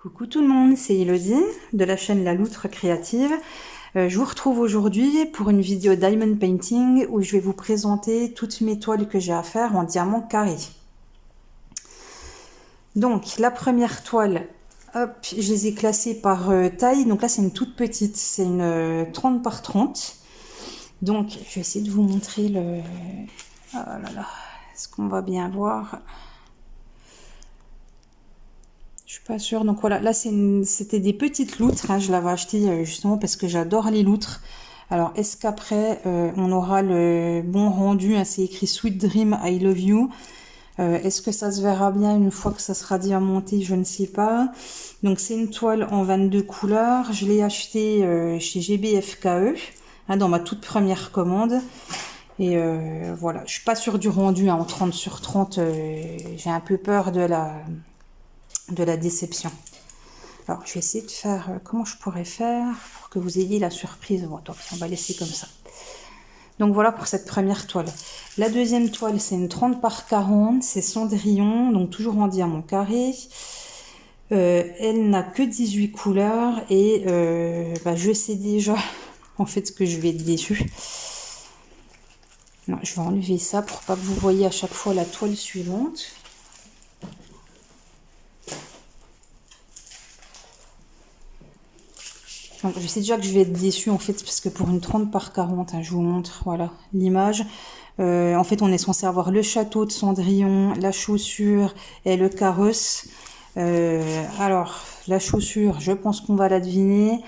Coucou tout le monde, c'est Elodie de la chaîne La Loutre Créative. Je vous retrouve aujourd'hui pour une vidéo Diamond Painting où je vais vous présenter toutes mes toiles que j'ai à faire en diamant carré. Donc la première toile, hop, je les ai classées par taille. Donc là c'est une toute petite, c'est une 30 par 30. Donc je vais essayer de vous montrer le... Oh là là, est-ce qu'on va bien voir ? Je suis pas sûre. Donc voilà, là c'était des petites loutres. Hein. Je l'avais acheté justement parce que j'adore les loutres. Alors est-ce qu'après on aura le bon rendu, hein, c'est écrit Sweet Dream, I Love You. Est-ce que ça se verra bien une fois que ça sera diamanté? Je ne sais pas. Donc c'est une toile en 22 couleurs. Je l'ai acheté chez GBFKE, hein, dans ma toute première commande. Et voilà, je suis pas sûre du rendu, hein, en 30 sur 30. J'ai un peu peur de la déception. Alors, je vais essayer de faire... comment je pourrais faire pour que vous ayez la surprise. Bon, donc, on va laisser comme ça. Donc, voilà pour cette première toile. La deuxième toile, c'est une 30 par 40. C'est Cendrillon, donc toujours en diamant carré. Elle n'a que 18 couleurs. Et je sais déjà, en fait, que je vais être déçue. Non, je vais enlever ça pour pas que vous voyez à chaque fois la toile suivante. Donc, je sais déjà que je vais être déçue en fait parce que pour une 30 par 40, hein, je vous montre, voilà, l'image. En fait, on est censé avoir le château de Cendrillon, la chaussure et le carrosse. Alors, la chaussure, je pense qu'on va la deviner.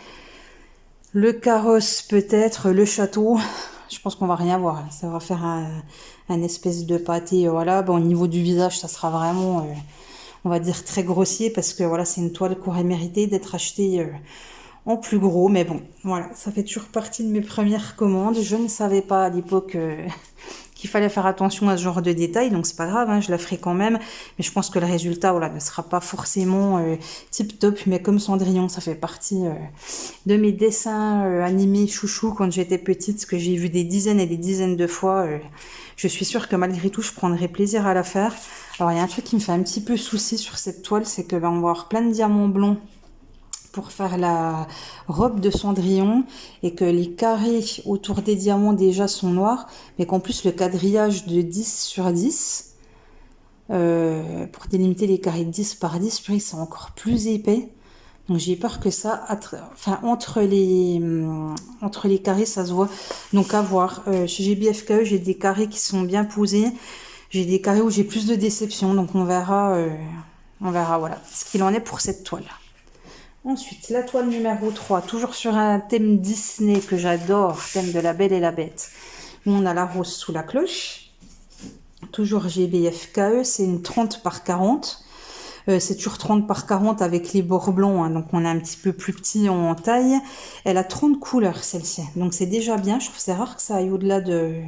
Le carrosse peut-être, le château, je pense qu'on va rien voir. Ça va faire un espèce de pâté, voilà. Bon, au niveau du visage, ça sera vraiment, on va dire, très grossier parce que voilà, c'est une toile qui aurait mérité d'être achetée en plus gros, mais bon, voilà, ça fait toujours partie de mes premières commandes. Je ne savais pas à l'époque qu'il fallait faire attention à ce genre de détails, donc c'est pas grave, hein, je la ferai quand même. Mais je pense que le résultat, voilà, ne sera pas forcément tip top, mais comme Cendrillon, ça fait partie de mes dessins animés chouchou quand j'étais petite, que j'ai vu des dizaines et des dizaines de fois. Je suis sûre que malgré tout, je prendrai plaisir à la faire. Alors il y a un truc qui me fait un petit peu souci sur cette toile, c'est que on va avoir plein de diamants blonds pour faire la robe de Cendrillon et que les carrés autour des diamants déjà sont noirs, mais qu'en plus le quadrillage de 10 sur 10, pour délimiter les carrés de 10 par 10, puis c'est encore plus épais. Donc j'ai peur que ça, entre les carrés, ça se voit. Donc à voir. Chez GBFKE, j'ai des carrés qui sont bien posés. J'ai des carrés où j'ai plus de déception. Donc on verra voilà ce qu'il en est pour cette toile. Ensuite, la toile numéro 3, toujours sur un thème Disney que j'adore, thème de la Belle et la Bête. On a la rose sous la cloche. Toujours GBFKE, c'est une 30 par 40. C'est toujours 30 par 40 avec les bords blancs, hein, donc on est un petit peu plus petit en taille. Elle a 30 couleurs, celle-ci. Donc c'est déjà bien, je trouve que c'est rare que ça aille au-delà de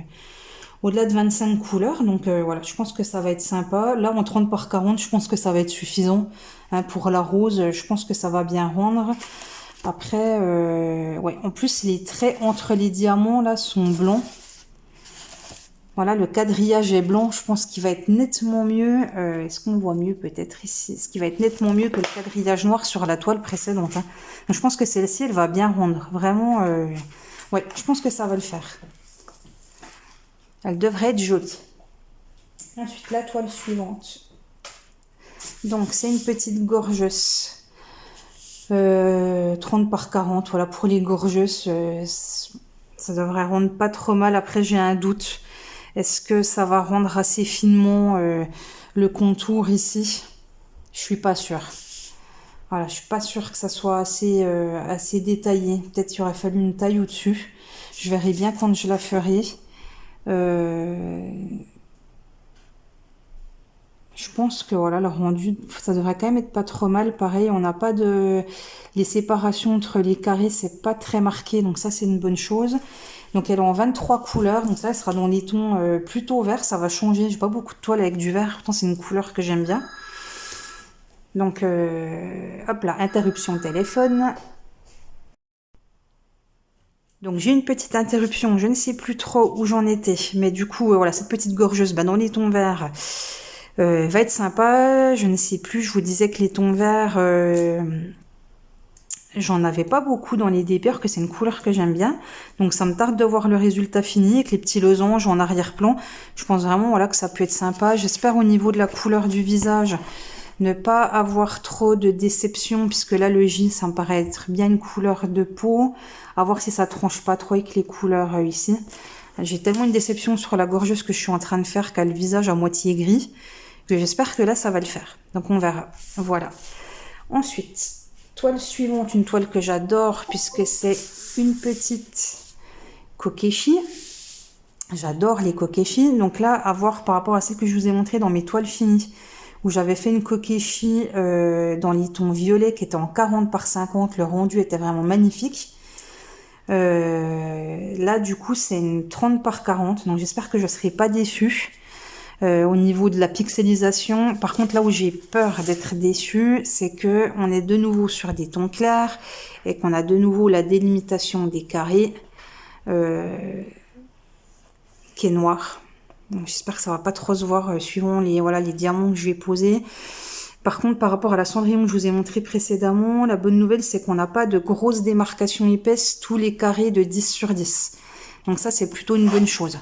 25 couleurs, donc voilà, je pense que ça va être sympa. Là, en 30 par 40, je pense que ça va être suffisant. Hein, pour la rose, je pense que ça va bien rendre. Après, ouais, en plus, les traits entre les diamants, là, sont blancs. Voilà, le quadrillage est blanc, je pense qu'il va être nettement mieux. Est-ce qu'on voit mieux peut-être ici? Ce qui va être nettement mieux que le quadrillage noir sur la toile précédente. Hein. Donc, je pense que celle-ci, elle va bien rendre. Vraiment, ouais, je pense que ça va le faire. Elle devrait être jolie. Ensuite, la toile suivante. Donc, c'est une petite gorgeuse. 30 par 40. Voilà, pour les gorgeuses, ça devrait rendre pas trop mal. Après, j'ai un doute. Est-ce que ça va rendre assez finement le contour ici? Je suis pas sûre. Voilà, je suis pas sûre que ça soit assez détaillé. Peut-être qu'il aurait fallu une taille au-dessus. Je verrai bien quand je la ferai. Je pense que voilà, le rendu, ça devrait quand même être pas trop mal. Pareil, on n'a pas de... Les séparations entre les carrés, c'est pas très marqué. Donc ça, c'est une bonne chose. Donc elle est en 23 couleurs. Donc ça, elle sera dans les tons plutôt verts. Ça va changer. J'ai pas beaucoup de toiles avec du vert. Pourtant, c'est une couleur que j'aime bien. Donc, hop là, interruption téléphone. Donc j'ai une petite interruption. Je ne sais plus trop où j'en étais. Mais du coup, voilà, cette petite gorgeuse, dans les tons verts... Va être sympa. Je ne sais plus, je vous disais que les tons verts, j'en avais pas beaucoup dans les débits, que c'est une couleur que j'aime bien. Donc ça me tarde de voir le résultat fini avec les petits losanges en arrière-plan. Je pense vraiment voilà, que ça peut être sympa. J'espère au niveau de la couleur du visage ne pas avoir trop de déception, puisque là le J ça me paraît être bien une couleur de peau. À voir si ça tranche pas trop avec les couleurs ici. J'ai tellement une déception sur la gorgeuse que je suis en train de faire qu'à le visage à moitié gris. J'espère que là, ça va le faire. Donc, on verra. Voilà. Ensuite, toile suivante, une toile que j'adore puisque c'est une petite kokeshi. J'adore les kokeshi. Donc là, à voir par rapport à celle que je vous ai montré dans mes toiles finies, où j'avais fait une kokeshi dans les tons violets qui était en 40 par 50. Le rendu était vraiment magnifique. Là, du coup, c'est une 30 par 40. Donc, j'espère que je ne serai pas déçue. Au niveau de la pixelisation, par contre là où j'ai peur d'être déçue, c'est que on est de nouveau sur des tons clairs et qu'on a de nouveau la délimitation des carrés qui est noire. Donc j'espère que ça va pas trop se voir suivant les diamants que je vais poser. Par contre, par rapport à la cendrillon que je vous ai montré précédemment, la bonne nouvelle c'est qu'on n'a pas de grosses démarcations épaisses, tous les carrés de 10 sur 10. Donc ça c'est plutôt une bonne chose.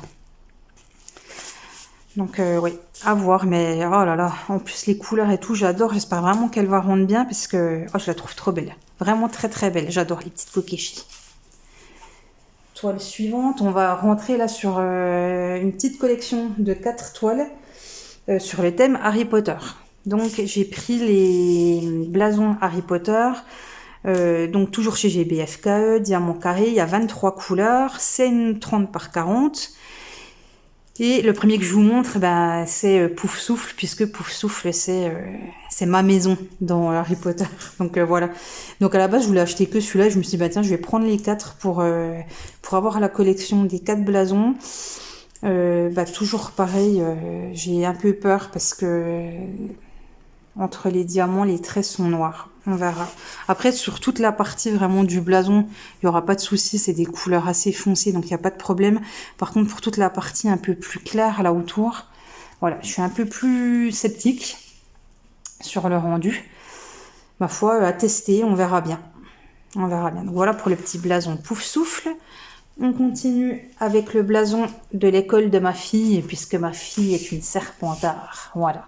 Donc oui, à voir, mais oh là là, en plus les couleurs et tout, j'adore, j'espère vraiment qu'elle va rendre bien parce que je la trouve trop belle. Vraiment très très belle, j'adore les petites kokeshi. Toile suivante, on va rentrer là sur une petite collection de 4 toiles sur le thème Harry Potter. Donc j'ai pris les blasons Harry Potter, donc toujours chez GBFKE, diamant carré, il y a 23 couleurs, c'est une 30 par 40. Et le premier que je vous montre, c'est Pouf Souffle, puisque Pouf Souffle, c'est ma maison dans Harry Potter. Donc voilà. Donc à la base, je voulais acheter que celui-là. Je me suis dit, tiens, je vais prendre les 4 pour avoir la collection des 4 blasons. Toujours pareil, j'ai un peu peur parce que entre les diamants, les traits sont noirs. On verra. Après, sur toute la partie vraiment du blason, il n'y aura pas de souci. C'est des couleurs assez foncées, donc il n'y a pas de problème. Par contre, pour toute la partie un peu plus claire là autour, voilà, je suis un peu plus sceptique sur le rendu. Ma foi, à tester, on verra bien. On verra bien. Donc voilà pour le petit blason Pouf Souffle. On continue avec le blason de l'école de ma fille, puisque ma fille est une Serpentard. Voilà.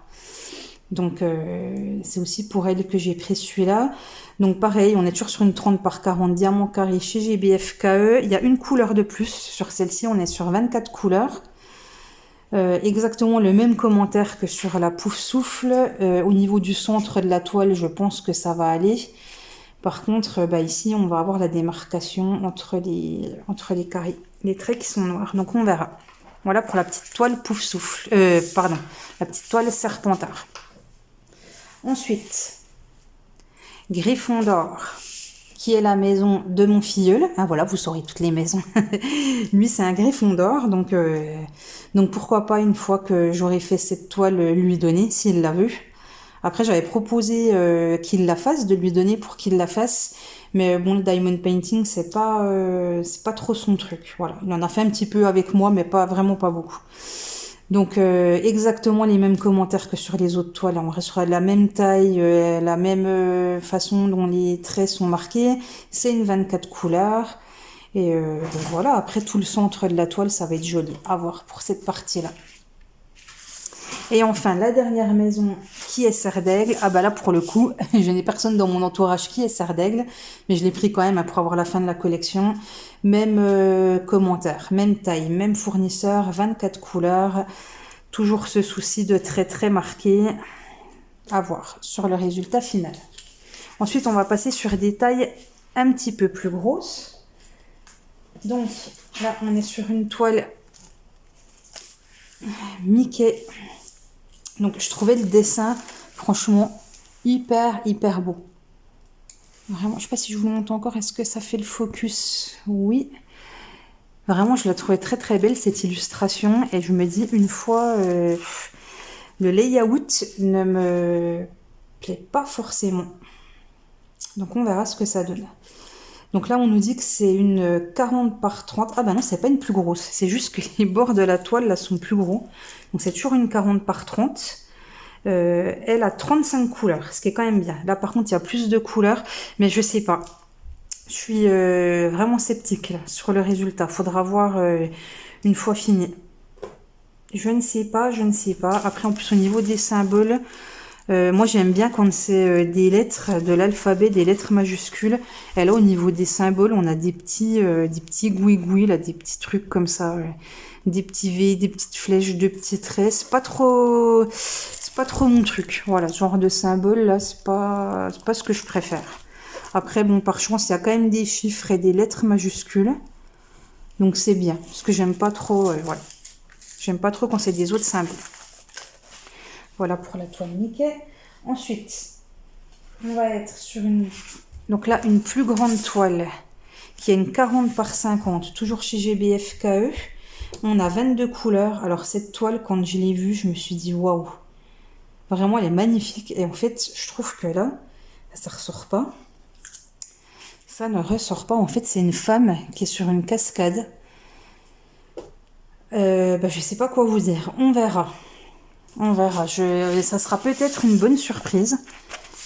Donc c'est aussi pour elle que j'ai pris celui-là. Donc pareil, on est toujours sur une 30 par 40 diamant carré chez GBFKE. Il y a une couleur de plus sur celle-ci, on est sur 24 couleurs. Exactement le même commentaire que sur la Pouf Souffle. Au niveau du centre de la toile, je pense que ça va aller. Par contre, ici, on va avoir la démarcation entre les carrés, les traits qui sont noirs. Donc on verra. Voilà pour la petite toile Pouf Souffle. La petite toile Serpentard. Ensuite, Gryffondor, qui est la maison de mon filleul. Ah voilà, vous saurez toutes les maisons. Lui, c'est un Gryffondor, donc pourquoi pas, une fois que j'aurai fait cette toile, lui donner, s'il la veut. Après, j'avais proposé qu'il la fasse, de lui donner pour qu'il la fasse. Mais bon, le diamond painting, c'est pas trop son truc. Voilà, il en a fait un petit peu avec moi, mais vraiment pas beaucoup. Donc exactement les mêmes commentaires que sur les autres toiles. On restera de la même taille, la même façon dont les traits sont marqués. C'est une 24 couleurs. Et donc voilà, après tout le centre de la toile, ça va être joli à voir pour cette partie-là. Et enfin, la dernière maison qui est Serre d'Aigle. Ah là pour le coup, je n'ai personne dans mon entourage qui est Serre d'Aigle, mais je l'ai pris quand même pour avoir la fin de la collection. Même commentaire, même taille, même fournisseur, 24 couleurs. Toujours ce souci de très très marqué. À voir sur le résultat final. Ensuite, on va passer sur des tailles un petit peu plus grosses. Donc là, on est sur une toile Mickey. Donc je trouvais le dessin franchement hyper beau. Vraiment, je sais pas si je vous le montre encore. Est-ce que ça fait le focus? Oui. Vraiment, je la trouvais très très belle cette illustration. Et je me dis, une fois, le layout ne me plaît pas forcément. Donc on verra ce que ça donne. Donc là, on nous dit que c'est une 40 par 30. Ah non, c'est pas une plus grosse. C'est juste que les bords de la toile, là, sont plus gros. Donc c'est toujours une 40 par 30. Elle a 35 couleurs, ce qui est quand même bien. Là, par contre, il y a plus de couleurs, mais je sais pas. Je suis vraiment sceptique là, sur le résultat. Faudra voir une fois fini. Je ne sais pas, je ne sais pas. Après, en plus, au niveau des symboles, moi, j'aime bien quand c'est des lettres de l'alphabet, des lettres majuscules. Et là, au niveau des symboles, on a des petits gouigouis, là, des petits trucs comme ça. Des petits V, des petites flèches, de petits traits. C'est pas trop mon truc. Voilà, ce genre de symbole, là, c'est pas ce que je préfère. Après, bon, par chance, il y a quand même des chiffres et des lettres majuscules. Donc, c'est bien. Parce que j'aime pas trop, voilà. J'aime pas trop quand c'est des autres symboles. Voilà pour la toile Mickey. Ensuite, on va être sur donc là, une plus grande toile qui a une 40 par 50, toujours chez GBF KE. On a 22 couleurs. Alors cette toile, quand je l'ai vue, je me suis dit waouh. Vraiment, elle est magnifique. Et en fait, je trouve que là, ça ressort pas. Ça ne ressort pas. En fait, c'est une femme qui est sur une cascade. Je sais pas quoi vous dire. On verra. On verra. Ça sera peut-être une bonne surprise.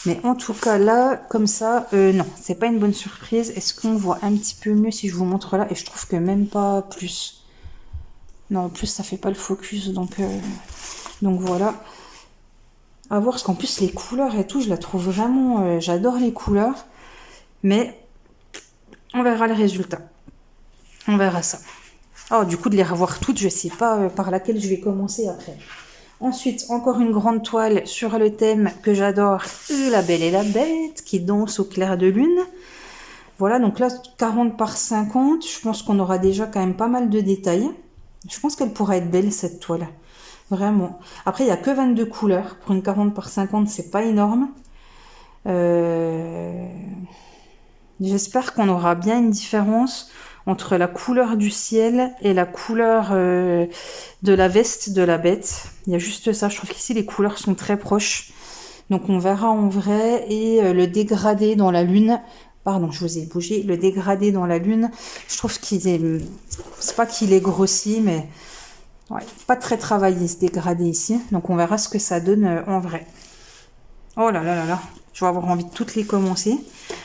Mais en tout cas, là, comme ça, non, c'est pas une bonne surprise. Est-ce qu'on voit un petit peu mieux si je vous montre là? Et je trouve que même pas plus. Non, en plus, ça fait pas le focus. Donc voilà. À voir, parce qu'en plus, les couleurs et tout, je la trouve vraiment... j'adore les couleurs. Mais on verra le résultat. On verra ça. Oh, du coup, de les revoir toutes, je sais pas par laquelle je vais commencer après. Ensuite, encore une grande toile sur le thème que j'adore, La Belle et la Bête, qui danse au clair de lune. Voilà, donc là, 40 par 50, je pense qu'on aura déjà quand même pas mal de détails. Je pense qu'elle pourra être belle, cette toile. Vraiment. Après, il n'y a que 22 couleurs. Pour une 40 par 50, c'est pas énorme. J'espère qu'on aura bien une différence entre la couleur du ciel et la couleur de la veste de la bête. Il y a juste ça. Je trouve qu'ici, les couleurs sont très proches. Donc, on verra en vrai. Et le dégradé dans la lune... Pardon, je vous ai bougé. Le dégradé dans la lune, je trouve qu'il est... C'est pas qu'il est grossi, mais... Ouais, pas très travaillé, ce dégradé ici. Donc, on verra ce que ça donne en vrai. Oh là là là là. Je vais avoir envie de toutes les commencer.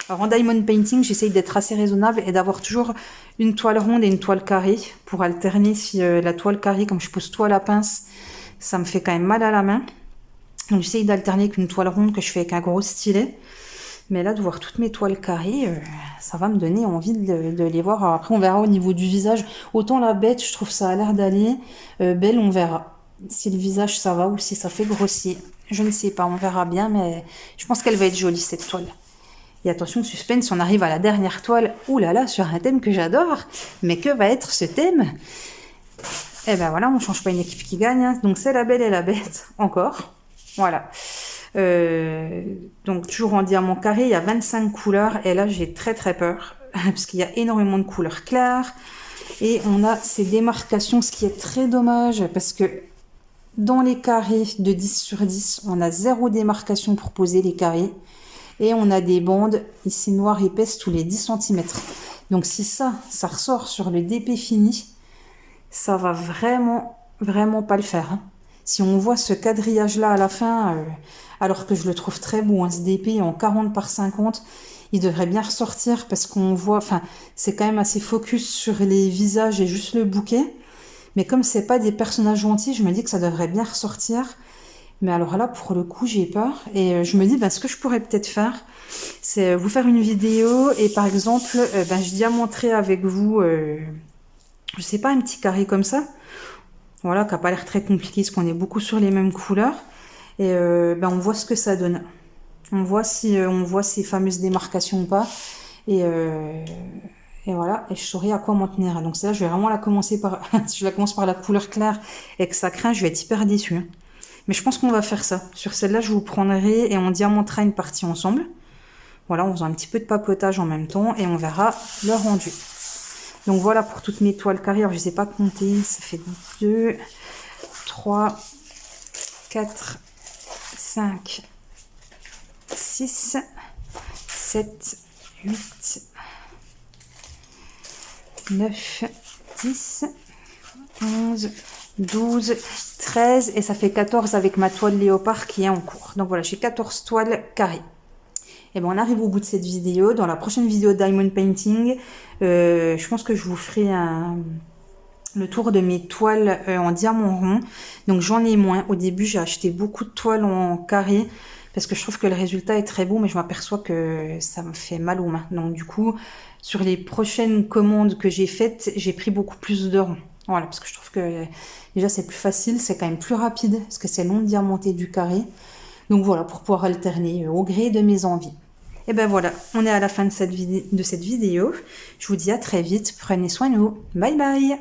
Alors, en diamond painting, j'essaye d'être assez raisonnable et d'avoir toujours une toile ronde et une toile carrée pour alterner. Si la toile carrée, comme je pose tout à la pince, ça me fait quand même mal à la main. Donc, j'essaye d'alterner avec une toile ronde que je fais avec un gros stylet. Mais là, de voir toutes mes toiles carrées, ça va me donner envie de les voir. Alors après, on verra au niveau du visage. Autant la bête, je trouve ça a l'air d'aller. Belle, on verra. Si le visage, ça va ou si ça fait grossier. Je ne sais pas, on verra bien. Mais je pense qu'elle va être jolie, cette toile. Et attention, suspense, on arrive à la dernière toile. Ouh là là, sur un thème que j'adore. Mais que va être ce thème? Eh ben voilà, on change pas une équipe qui gagne. Hein. Donc c'est La Belle et la Bête, encore. Voilà. Donc toujours en diamant carré, il y a 25 couleurs et là j'ai très très peur parce qu'il y a énormément de couleurs claires et on a ces démarcations, ce qui est très dommage parce que dans les carrés de 10 sur 10 on a 0 démarcation pour poser les carrés et on a des bandes ici noires épaisses tous les 10 cm. Donc si ça ressort sur le DP fini, ça va vraiment pas le faire, hein. Si on voit ce quadrillage-là à la fin, alors que je le trouve très beau, hein, ce DP en 40 par 50, il devrait bien ressortir parce qu'on voit, enfin, c'est quand même assez focus sur les visages et juste le bouquet. Mais comme c'est pas des personnages gentils, je me dis que ça devrait bien ressortir. Mais alors là, pour le coup, j'ai peur. Et je me dis, ce que je pourrais peut-être faire, c'est vous faire une vidéo et par exemple, je diamanterai avec vous, je sais pas, un petit carré comme ça. Voilà, qui n'a pas l'air très compliqué, parce qu'on est beaucoup sur les mêmes couleurs. Et on voit ce que ça donne. On voit si on voit ces fameuses démarcations ou pas. Et voilà, et je saurai à quoi m'en tenir. Donc ça, je vais vraiment la commencer par... si je la commence par la couleur claire et que ça craint, je vais être hyper déçue. Hein. Mais je pense qu'on va faire ça. Sur celle-là, je vous prendrai et on diamantera une partie ensemble. Voilà, en faisant un petit peu de papotage en même temps. Et on verra le rendu. Donc voilà pour toutes mes toiles carrées. Alors, je ne sais pas compter. Ça fait 2, 3, 4, 5, 6, 7, 8, 9, 10, 11, 12, 13 et ça fait 14 avec ma toile léopard qui est en cours. Donc voilà, j'ai 14 toiles carrées. Et ben on arrive au bout de cette vidéo. Dans la prochaine vidéo Diamond Painting, je pense que je vous ferai le tour de mes toiles en diamant rond. Donc j'en ai moins. Au début, j'ai acheté beaucoup de toiles en carré parce que je trouve que le résultat est très beau, mais je m'aperçois que ça me fait mal aux mains. Donc du coup, sur les prochaines commandes que j'ai faites, j'ai pris beaucoup plus de ronds. Voilà, parce que je trouve que déjà c'est plus facile, c'est quand même plus rapide, parce que c'est long de diamanter du carré. Donc voilà, pour pouvoir alterner au gré de mes envies. Et ben voilà, on est à la fin de cette vidéo. Je vous dis à très vite, prenez soin de vous. Bye bye!